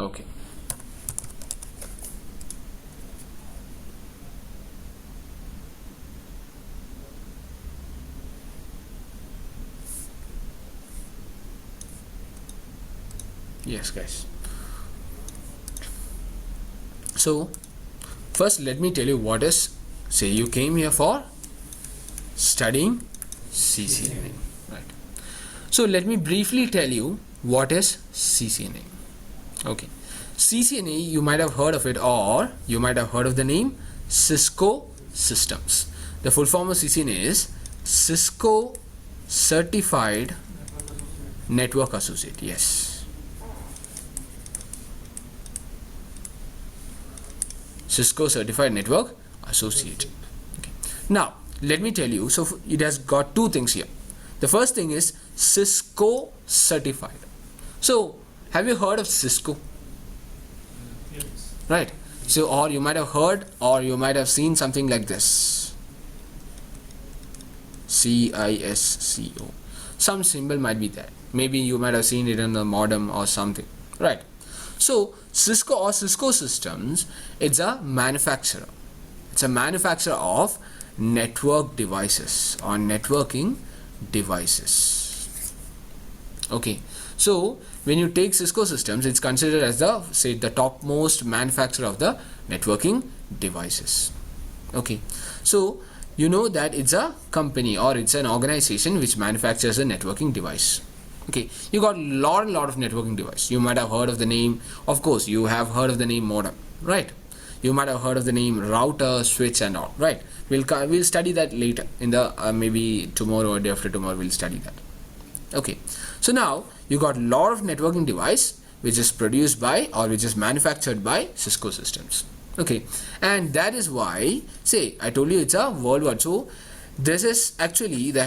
Okay. Yes, guys. So first let me tell you what is, say you came here for studying ccna, right? So let me briefly tell you what is ccna. Okay, ccna, you might have heard of it, or you might have heard of the name Cisco Systems. The full form of ccna is Cisco Certified Network Associate. Yes, Cisco Certified Network Associate. Okay. Now let me tell you, so it has got two things here. The first thing is Cisco Certified. So have you heard of Cisco? Yes. Right. So, or you might have heard, or you might have seen something like this, CISCO. Some symbol might be there. Maybe you might have seen it in the modem or something. Right. So Cisco or Cisco Systems, it's a manufacturer. It's a manufacturer of network devices or networking devices. Okay. So when you take Cisco Systems, it's considered as the, say, the topmost manufacturer of the networking devices. Okay. So you know that it's a company or it's an organization which manufactures a networking device. Okay, you got a lot of networking device. You might have heard of the name, of course you have heard of the name modem, right? You might have heard of the name router, switch and all, right? We'll study that later in the maybe tomorrow or day after tomorrow we'll study that. Okay, so now you got a lot of networking device which is produced by or which is manufactured by Cisco Systems. Okay, and that is why, say, I told you it's a worldwide. So this is actually the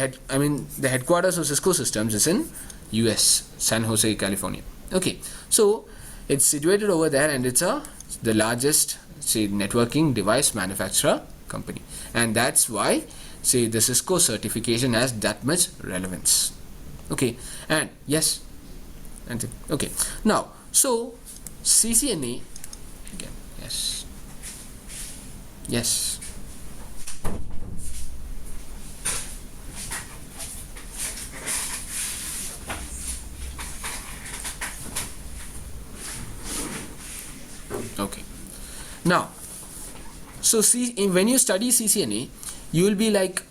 headquarters of Cisco Systems is in US, San Jose, California. Okay, so it's situated over there, and it's the largest, say, networking device manufacturer company, and that's why, say, the Cisco certification has that much relevance. Okay, and yes, and okay, now so CCNA again, yes. Okay, now so when you study CCNA, you will be like,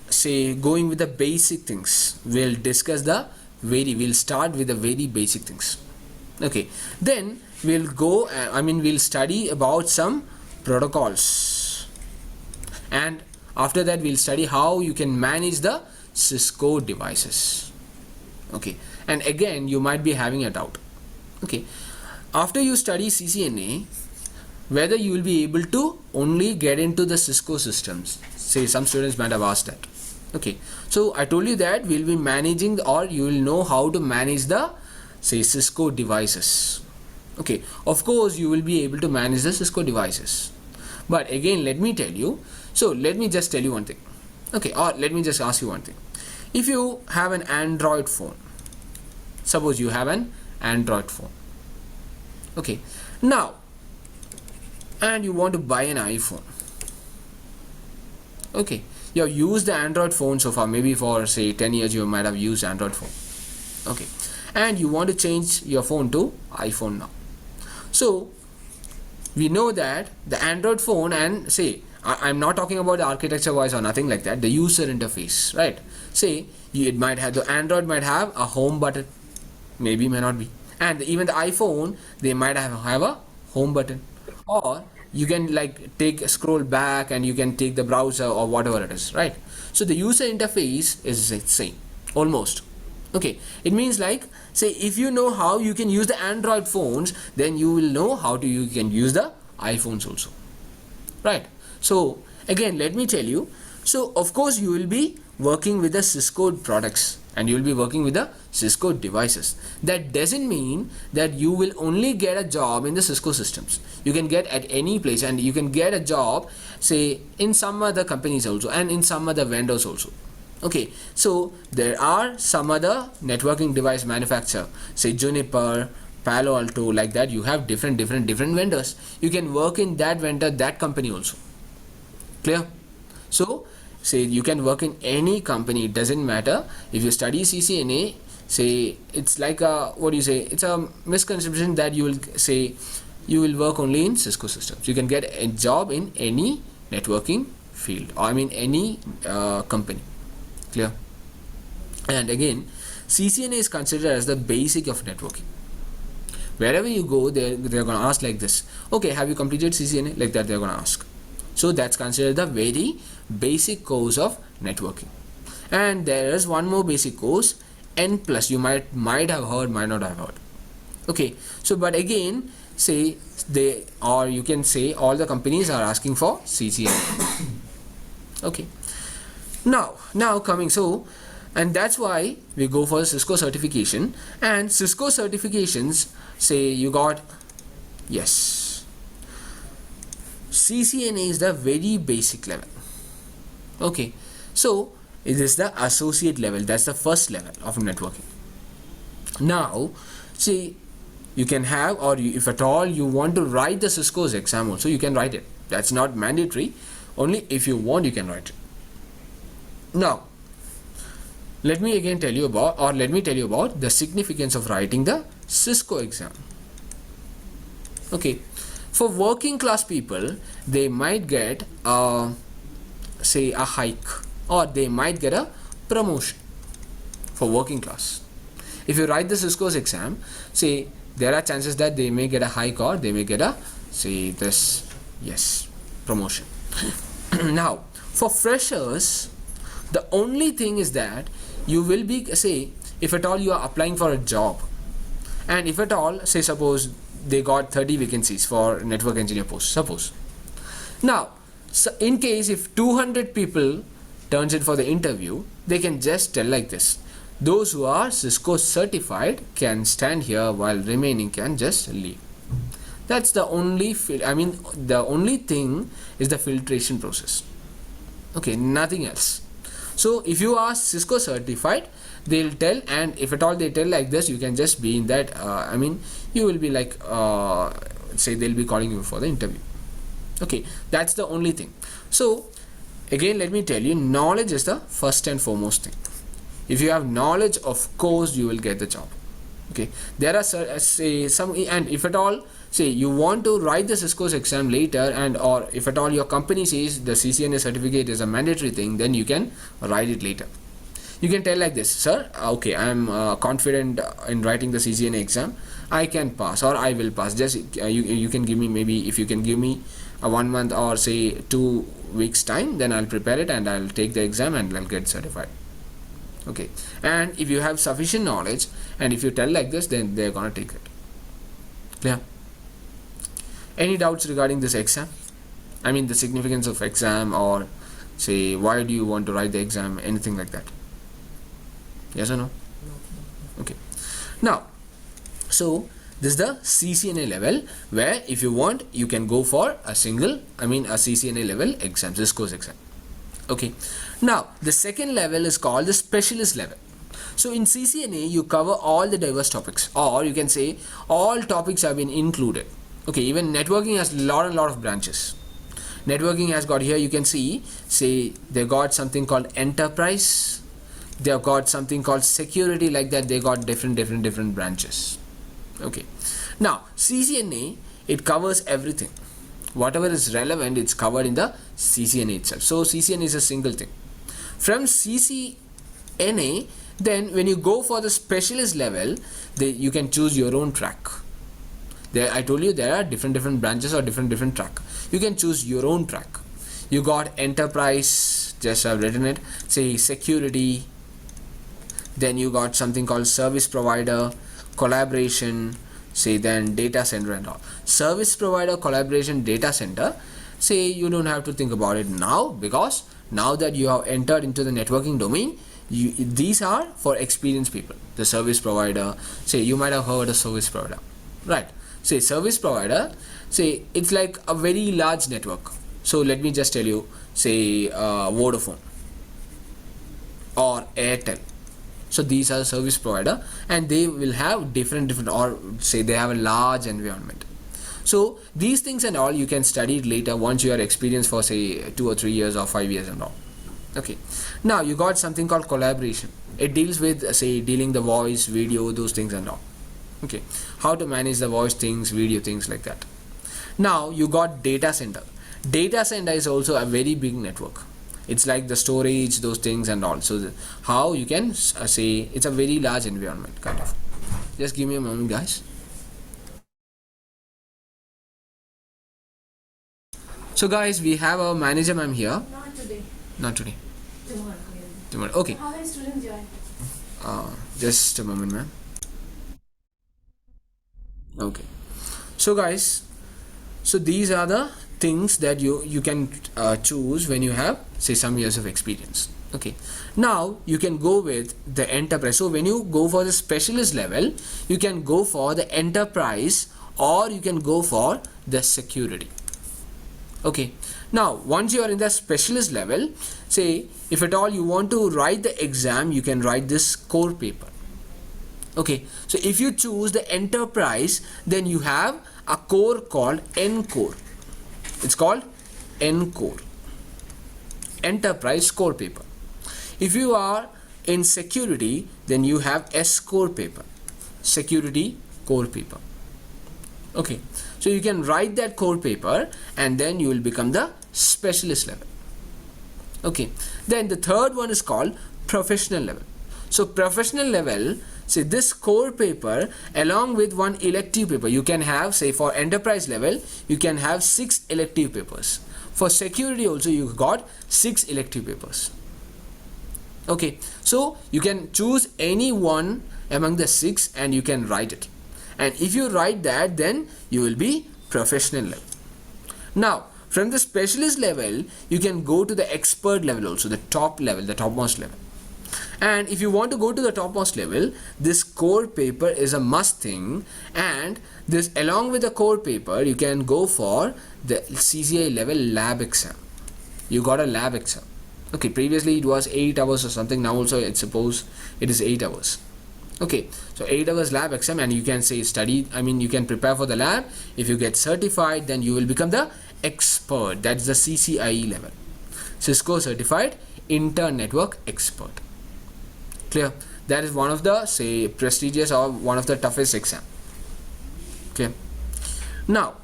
say, going with the basic things. We'll start with the very basic things. Okay, then we'll go, we'll study about some protocols, and after that we'll study how you can manage the Cisco devices. Okay, and again you might be having a doubt. Okay, after you study CCNA, whether you will be able to only get into the Cisco Systems. Say, some students might have asked that. Okay, so I told you that we'll be managing, or you will know how to manage the, say, Cisco devices. Okay, of course you will be able to manage the Cisco devices, but again let me tell you, so let me just tell you one thing. Okay, or let me just ask you one thing. If you have an Android phone, suppose you have an Android phone, okay, now, and you want to buy an iPhone. Okay, you have used the Android phone so far, maybe for, say, 10 years you might have used Android phone. Okay, and you want to change your phone to iPhone now. So we know that the Android phone, and say, I'm not talking about the architecture wise or nothing like that, the user interface, right? Say, it might have, the Android might have a home button, maybe, may not be, and even the iPhone, they might have a home button, or you can like scroll back and you can take the browser or whatever it is, right? So the user interface is the same almost. Okay, it means like, say, if you know how you can use the Android phones, then you will know how to you can use the iPhones also, right? So again let me tell you, so of course you will be working with the Cisco products and you will be working with the Cisco devices. That doesn't mean that you will only get a job in the Cisco Systems. You can get at any place, and you can get a job, say, in some other companies also, and in some other vendors also. Okay, so there are some other networking device manufacturer, say Juniper, Palo Alto, like that. You have different vendors. You can work in that vendor, that company also. Clear? So say you can work in any company. It doesn't matter if you study CCNA. Say it's like a, what do you say, it's a misconception that you will say you will work only in Cisco systems. You can get a job in any networking field, or I mean any company. Clear? And again, CCNA is considered as the basic of networking. Wherever you go, they're going to ask like this, okay, have you completed CCNA? Like that they're going to ask. So that's considered the very basic course of networking. And there is one more basic course, N plus. You might have heard, might not have heard. Okay, so but again, say they, or you can say all the companies are asking for CCNA. Okay, now coming, so, and that's why we go for Cisco certification. And Cisco certifications, say you got, yes, CCNA is the very basic level. Okay, so it is the associate level. That's the first level of networking. Now, see, you can have, or you, if at all you want to write the Cisco's exam also, you can write it. That's not mandatory. Only if you want, you can write it. Now, let me tell you about the significance of writing the Cisco exam. Okay, for working class people, they might get say a hike, or they might get a promotion for working class. If you write the Cisco's exam, say there are chances that they may get a hike, or they may get a, say this, yes, promotion. Now, for freshers, the only thing is that you will be, say, if at all you are applying for a job, and if at all, say suppose they got 30 vacancies for network engineer post, suppose. Now, so in case if 200 people turns in for the interview, they can just tell like this, those who are Cisco certified can stand here, while remaining can just leave. That's the only, the only thing is the filtration process. Okay, nothing else. So if you are Cisco certified, they'll tell, and if at all they tell like this, you can just be in that, you will be like, say they'll be calling you for the interview. Okay, that's the only thing. So again, let me tell you, knowledge is the first and foremost thing. If you have knowledge, of course you will get the job. Okay, there are say some, and if at all, say you want to write the Cisco's exam later, and or if at all your company says the CCNA certificate is a mandatory thing, then you can write it later. You can tell like this, sir, okay, I am confident in writing the CCNA exam, I can pass, or I will pass. Just you can give me, maybe if you can give me a 1 month or say 2 weeks time, then I'll prepare it and I'll take the exam and I'll get certified. Okay, and if you have sufficient knowledge, and if you tell like this, then they're gonna take it. Clear? Any doubts regarding this exam? I mean the significance of exam, or say why do you want to write the exam, anything like that? Yes or no? Okay. Now, so this is the CCNA level, where if you want, you can go for a single, a CCNA level exam, Cisco's exam. Okay. Now, the second level is called the specialist level. So in CCNA, you cover all the diverse topics, or you can say all topics have been included. Okay, even networking has a lot of branches. Networking has got, here you can see, say they got something called enterprise, they have got something called security, like that. They got different branches. Okay, now CCNA, it covers everything. Whatever is relevant, it's covered in the CCNA itself. So CCNA is a single thing. From CCNA, then when you go for the specialist level, you can choose your own track. There, I told you there are different branches or different track. You can choose your own track. You got enterprise, just I've written it, say security, then you got something called service provider, collaboration, say then data center and all. Service provider, collaboration, data center, say you don't have to think about it now, because now that you have entered into the networking domain, these are for experienced people. The service provider, say you might have heard of service provider, right? Say service provider, say it's like a very large network. So let me just tell you, say Vodafone or Airtel. So these are service provider, and they will have different or say they have a large environment. So these things and all you can study it later once you are experienced for say 2 or 3 years or 5 years and all. Okay, now you got something called collaboration. It deals with say dealing the voice, video, those things and all. Okay, how to manage the voice things, video things like that. Now you got data center. Data center is also a very big network. It's like the storage, those things and all. So how you can say it's a very large environment kind of. Just give me a moment, guys. So guys, we have our manager ma'am here. Not today. Not today. Tomorrow. Tomorrow. Okay. How many students join? Just a moment, ma'am. Okay. So guys, so these are the things that you can choose when you have say some years of experience. Okay, now you can go with the enterprise. So when you go for the specialist level, you can go for the enterprise or you can go for the security. Okay, now once you are in the specialist level, say if at all you want to write the exam, you can write this core paper. Okay, so if you choose the enterprise, then you have a core called N core. It's called N core, enterprise core paper. If you are in security, then you have S core paper, security core paper. Okay, so you can write that core paper and then you will become the specialist level. Okay, then the third one is called professional level. So professional level, say this core paper along with one elective paper, you can have say for enterprise level you can have 6 elective papers. For security also you got 6 elective papers. Okay, so you can choose any one among the 6 and you can write it, and if you write that, then you will be professional level. Now from the specialist level you can go to the expert level also, the top level, the topmost level. And if you want to go to the topmost level, this core paper is a must thing, and this along with the core paper you can go for the CCI level lab exam. You got a lab exam. Okay, previously it was 8 hours or something, now also it's suppose it is 8 hours. Okay, so 8 hours lab exam, and you can say study, you can prepare for the lab. If you get certified, then you will become the expert. That's the CCIE level, Cisco Certified Inter Network Expert. Clear? That is one of the say prestigious or one of the toughest exam. Clear? Now,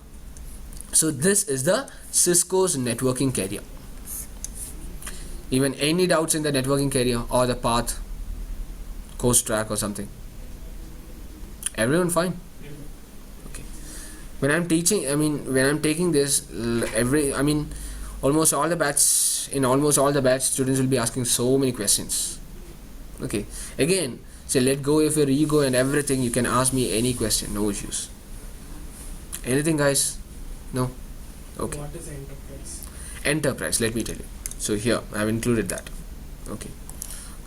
so this is the Cisco's networking career. Even any doubts in the networking career or the path, course track or something? Everyone fine? Okay. When I'm teaching, when I'm taking this, almost all the batch, students will be asking so many questions. Okay, again, say let go of your ego and everything. You can ask me any question, no issues. Anything, guys? No? Okay. What is enterprise? Enterprise, let me tell you. So here I have included that. Okay,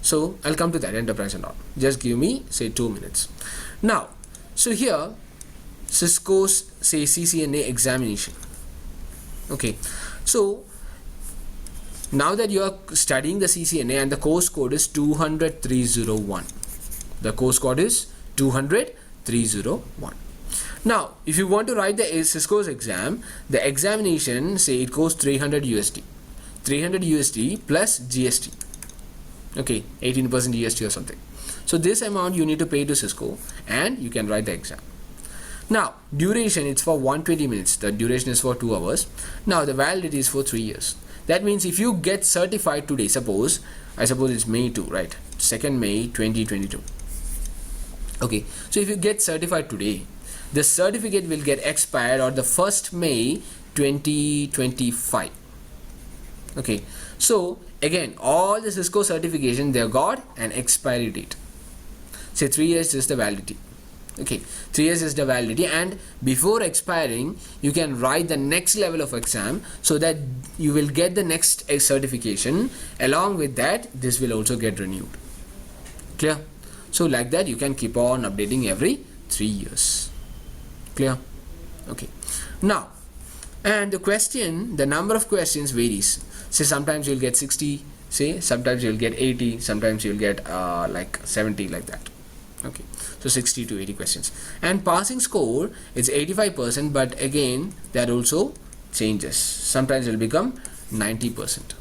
so I'll come to that, enterprise and all. Just give me say 2 minutes. Now, so here Cisco's say CCNA examination. Okay, so now that you are studying the CCNA and the course code is 200-301. The course code is 200-301. Now, if you want to write the Cisco's exam, the examination, say it costs 300 USD. 300 USD plus GST. Okay, 18% GST or something. So this amount you need to pay to Cisco and you can write the exam. Now, duration, it's for 120 minutes. The duration is for 2 hours. Now, the validity is for 3 years. That means if you get certified today, I suppose it's May 2, right? 2nd May 2022. Okay, so if you get certified today, the certificate will get expired on the 1st May 2025. Okay, so again, all the Cisco certification, they got an expiry date. Say 3 years is the validity. Okay, 3 years is the validity, and before expiring you can write the next level of exam so that you will get the next certification. Along with that, this will also get renewed. Clear? So like that you can keep on updating every 3 years. Clear? Okay, now, and the number of questions varies. Say sometimes you'll get 60, say sometimes you'll get 80, sometimes you'll get like 70, like that. Okay, so 60 to 80 questions. And passing score is 85%, but again that also changes. Sometimes it will become 90%.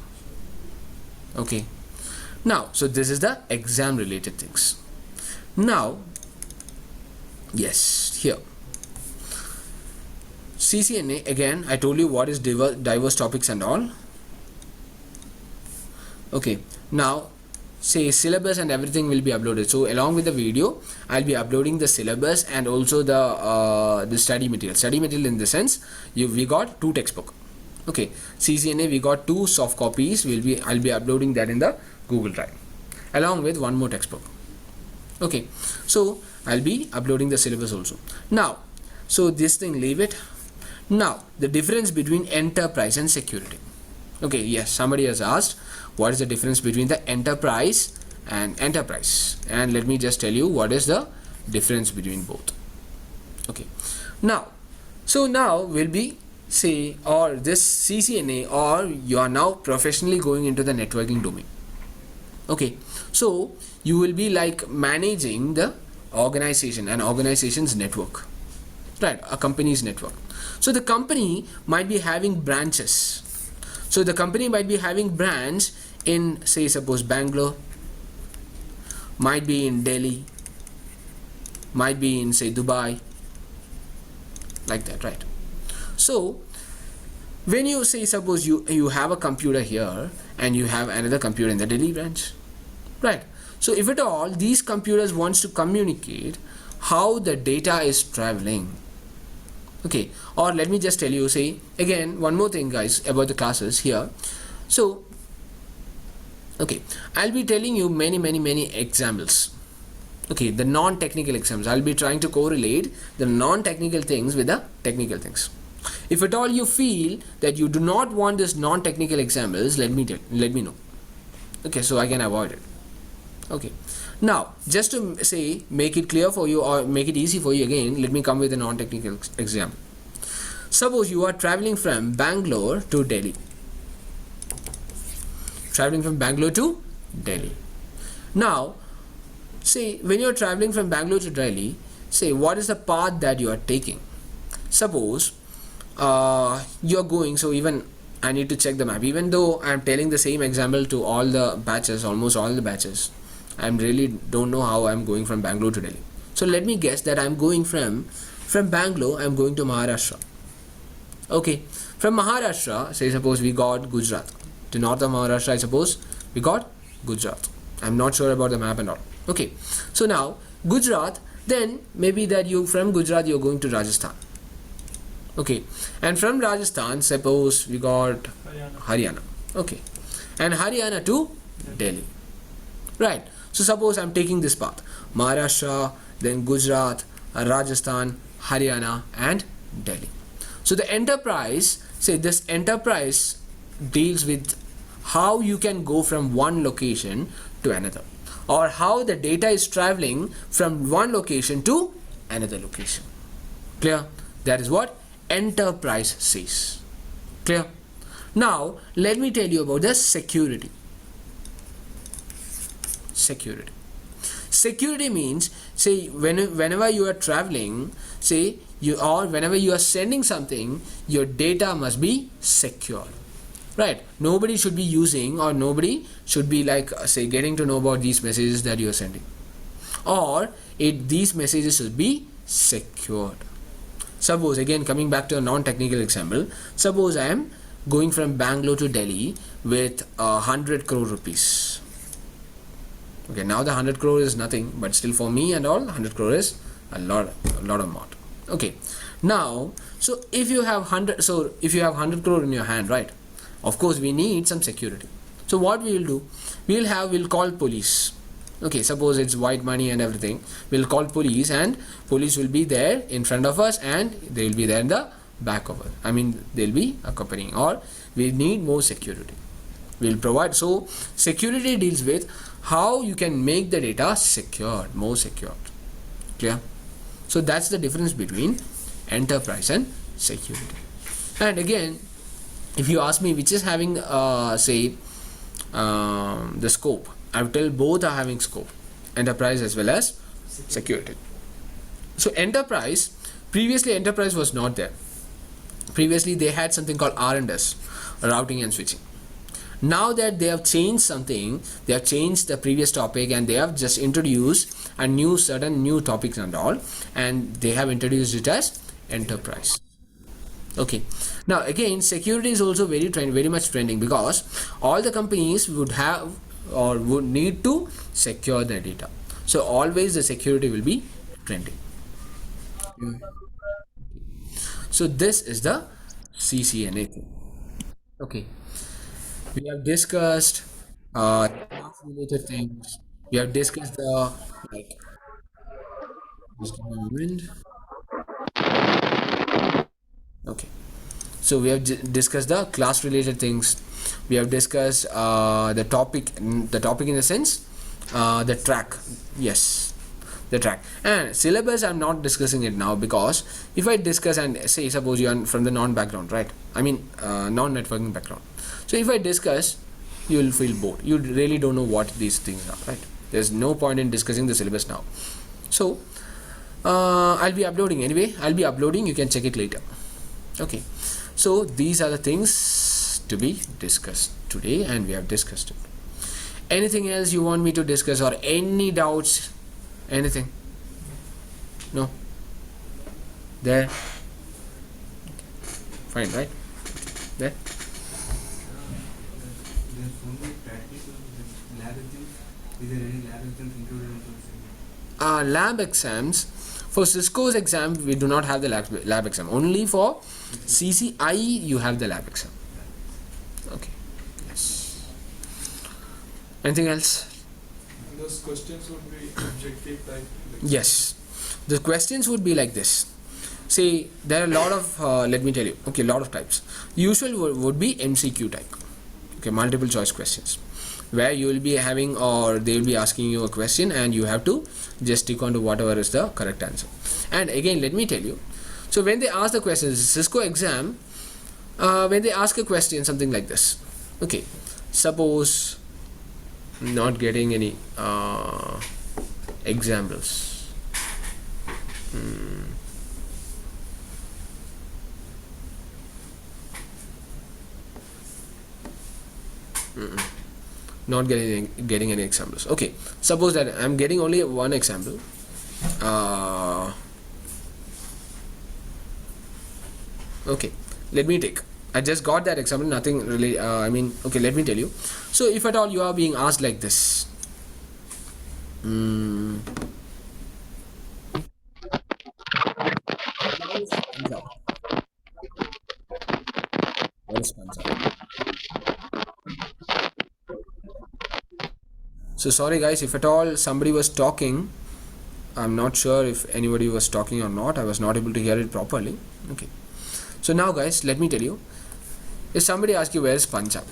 Okay, now so this is the exam related things. Now yes, here CCNA, again I told you what is diverse topics and all. Okay, now say syllabus and everything will be uploaded. So along with the video I'll be uploading the syllabus and also the study material. Study material in the sense we got 2 textbook. Okay, CCNA we got 2 soft copies. I'll be uploading that in the Google Drive along with 1 more textbook. Okay, so I'll be uploading the syllabus also. Now so this thing, leave it. Now the difference between enterprise and security. Okay, yes, somebody has asked what is the difference between the enterprise and enterprise, and let me just tell you what is the difference between both. Okay, now so now we'll be say or this CCNA, or you are now professionally going into the networking domain. Okay, so you will be like managing the organization and organization's network, right? A company's network. So the company might be having branches. So the company might be having branch in, say, suppose Bangalore, might be in Delhi, might be in, say, Dubai, like that, right? So when you say, suppose you have a computer here and you have another computer in the Delhi branch, right? So if at all these computers wants to communicate, how the data is traveling. Okay, or let me just tell you, say again one more thing guys about the classes here. So okay, I'll be telling you many examples. Okay, the non-technical examples. I'll be trying to correlate the non-technical things with the technical things. If at all you feel that you do not want this non-technical examples, let me know. Okay, so I can avoid it. Okay, now just to say make it clear for you or make it easy for you, again let me come with a non-technical example. Suppose you are traveling from Bangalore to Delhi. Traveling from Bangalore to Delhi. Now say when you are traveling from Bangalore to Delhi, say what is the path that you are taking. Suppose you are going, so even I need to check the map, even though I am telling the same example to all the batches, almost all the batches. I really don't know how I'm going from Bangalore to Delhi. So let me guess that I'm going from Bangalore, I'm going to Maharashtra. Okay, from Maharashtra, say suppose we got Gujarat. To north of Maharashtra, I suppose we got Gujarat. I'm not sure about the map and all. Okay, so now Gujarat, then maybe that you from Gujarat you're going to Rajasthan. Okay, and from Rajasthan, suppose we got Haryana. Okay, and Haryana to Delhi. Right. So suppose I'm taking this path, Maharashtra, then Gujarat, Rajasthan, Haryana and Delhi. So the enterprise, say this enterprise deals with how you can go from one location to another, or how the data is traveling from one location to another location. Clear? That is what enterprise says. Clear? Now let me tell you about the security. Security means, say whenever you are traveling, say whenever you are sending something, your data must be secure, right? Nobody should be using, or nobody should be like say getting to know about these messages that you are sending, or these messages should be secured. Suppose again coming back to a non-technical example, suppose I am going from Bangalore to Delhi with 100 crore rupees. Okay, now the 100 crore is nothing, but still for me and all, 100 crore is a lot amount. Okay, now so if you have 100 crore in your hand, right, of course we need some security. So what we will do, we'll call police. Okay, suppose it's white money and everything, we'll call police, and police will be there in front of us and they will be there in the back of us. I mean they'll be accompanying, or we need more security. We'll provide. So security deals with how you can make the data secured, more secured. Clear? So that's the difference between enterprise and security. And again, if you ask me which is having say the scope. I will tell both are having scope, enterprise as well as security. So enterprise, previously enterprise was not there. Previously they had something called R&S, routing and switching. Now that they have changed something, they have changed the previous topic and they have just introduced a new certain new topics and all, and they have introduced it as enterprise. Okay, now again security is also very much trending, because all the companies would have or would need to secure their data, so always the security will be trending. So this is the ccna thing. Okay, we have discussed related things. We have discussed the, like, just give me a moment. Okay, so we have discussed the class related things. We have discussed the topic in the sense, the track. Yes, the track and syllabus. I'm not discussing it now, because if I discuss and say, suppose you are from the non background, right? I mean non-networking background. So if I discuss, you will feel bored. You really don't know what these things are, right? There's no point in discussing the syllabus now. So I'll be uploading anyway. I'll be uploading. You can check it later. Okay, so these are the things to be discussed today, and we have discussed it. Anything else you want me to discuss, or any doubts? Anything? No? There? Fine, right? There? There's only practical lab exams. Is there any lab exams included in those? Lab exams. For Cisco's exam, we do not have the lab exam. Only for CCI, you have the lab exam. Okay. Yes. Anything else? Those questions would be objective type. Yes. The questions would be like this. See, there are a lot of, let me tell you, okay, lot of types. Usual would be MCQ type. Okay, multiple choice questions, where you will be having, or they will be asking you a question and you have to just stick on to whatever is the correct answer. And again, let me tell you, so when they ask the questions, Cisco exam, when they ask a question something like this, okay, suppose not getting any examples. Not getting any examples. Okay, suppose that I'm getting only one example. Okay, let me take, I just got that example, nothing really, I mean, okay, let me tell you. So if at all you are being asked like this, what is Punjab? So sorry guys, if at all somebody was talking, I'm not sure if anybody was talking or not. I was not able to hear it properly. Okay, so now guys, let me tell you, if somebody asks you where is Punjab,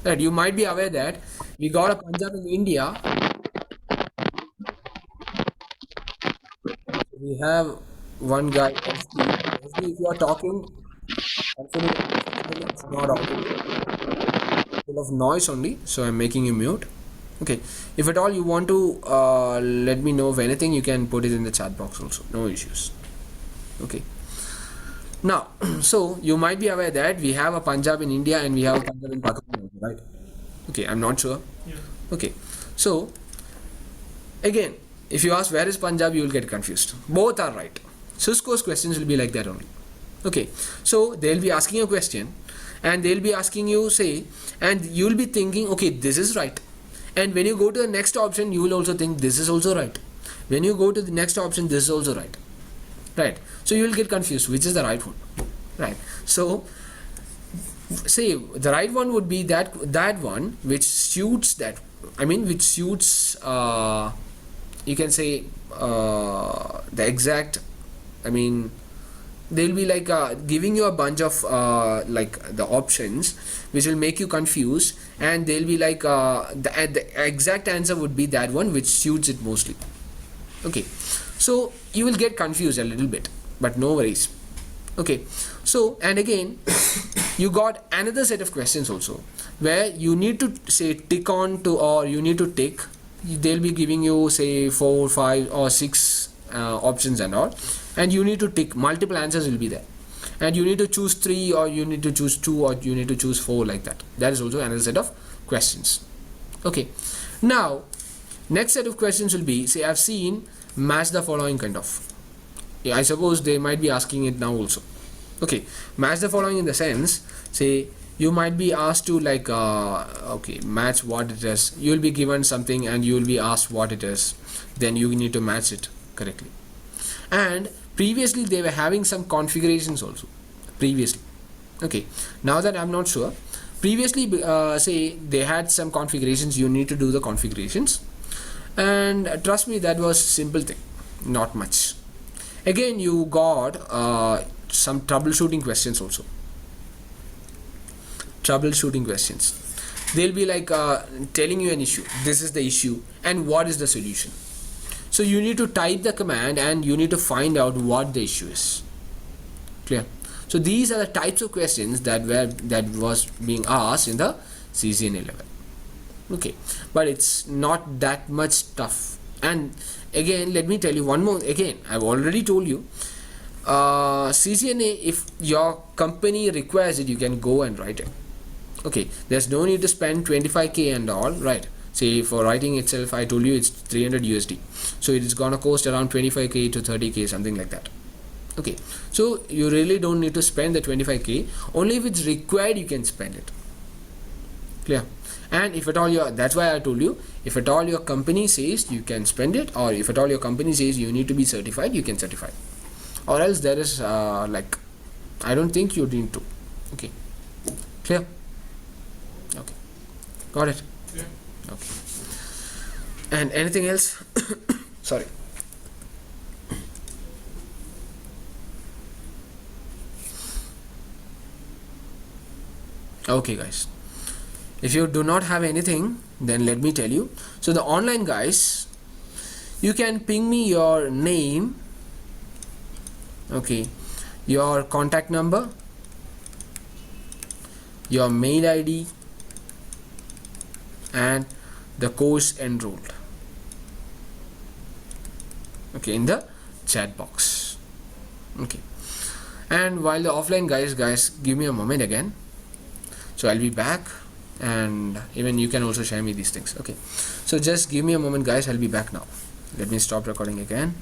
right, you might be aware that we got a Punjab in India. We have one guy, if you are talking, actually it's not audible, full of noise only, so I'm making you mute. Okay, if at all you want to let me know of anything, you can put it in the chat box also, no issues. Okay, now so you might be aware that we have a Punjab in India and we have a Punjab in Pakistan, right? Okay, I'm not sure. Yeah. Okay, so again, if you ask where is Punjab, you will get confused. Both are right. Cisco's questions will be like that only. Okay, so they'll be asking a question and they'll be asking you, say, and you'll be thinking, okay, this is right. And when you go to the next option, you will also think this is also right. When you go to the next option, this is also right. Right. So you will get confused, which is the right one. Right. So say the right one would be that one which suits that. I mean, which suits. You can say the exact. I mean, they'll be like giving you a bunch of like the options which will make you confused, and they'll be like the exact answer would be that one which suits it mostly. Okay, so you will get confused a little bit, but no worries. Okay, so and again you got another set of questions also, where you need to say tick on to, or you need to tick. They'll be giving you say 4, 5 or 6 options and all, and you need to tick. Multiple answers will be there, and you need to choose 3, or you need to choose 2, or you need to choose 4, like that. That is also another set of questions. Okay, now next set of questions will be, say I've seen match the following kind of. Yeah, I suppose they might be asking it now also. Okay, match the following in the sense, say you might be asked to like okay, match what it is. You will be given something and you will be asked what it is, then you need to match it correctly. And previously they were having some configurations also previously. Okay, now that I'm not sure, previously say they had some configurations, you need to do the configurations, and trust me, that was simple thing, not much. Again, you got some troubleshooting questions also. Troubleshooting questions, they'll be like telling you an issue, this is the issue and what is the solution. So you need to type the command and you need to find out what the issue is. Clear? So these are the types of questions that was being asked in the CCNA level. Okay, but it's not that much tough. And again, let me tell you one more. Again, I've already told you, CCNA, if your company requires it, you can go and write it. Okay, there's no need to spend 25k and all, right? Say for writing itself, I told you it's 300 USD, so it is gonna cost around 25k to 30k, something like that. Okay, so you really don't need to spend the 25k. Only if it's required you can spend it. Clear? And if at all that's why I told you, if at all your company says you can spend it, or if at all your company says you need to be certified, you can certify, or else there is like, I don't think you need to. Okay, clear? Okay, got it? Yeah. Okay. And anything else? Sorry. Okay guys, if you do not have anything, then let me tell you. So the online guys, you can ping me your name, okay, your contact number, your mail ID, and the course enrolled, okay, in the chat box. Okay, and while the offline guys, give me a moment again. So I'll be back, and even you can also share me these things. Okay, so just give me a moment guys, I'll be back now. Let me stop recording again.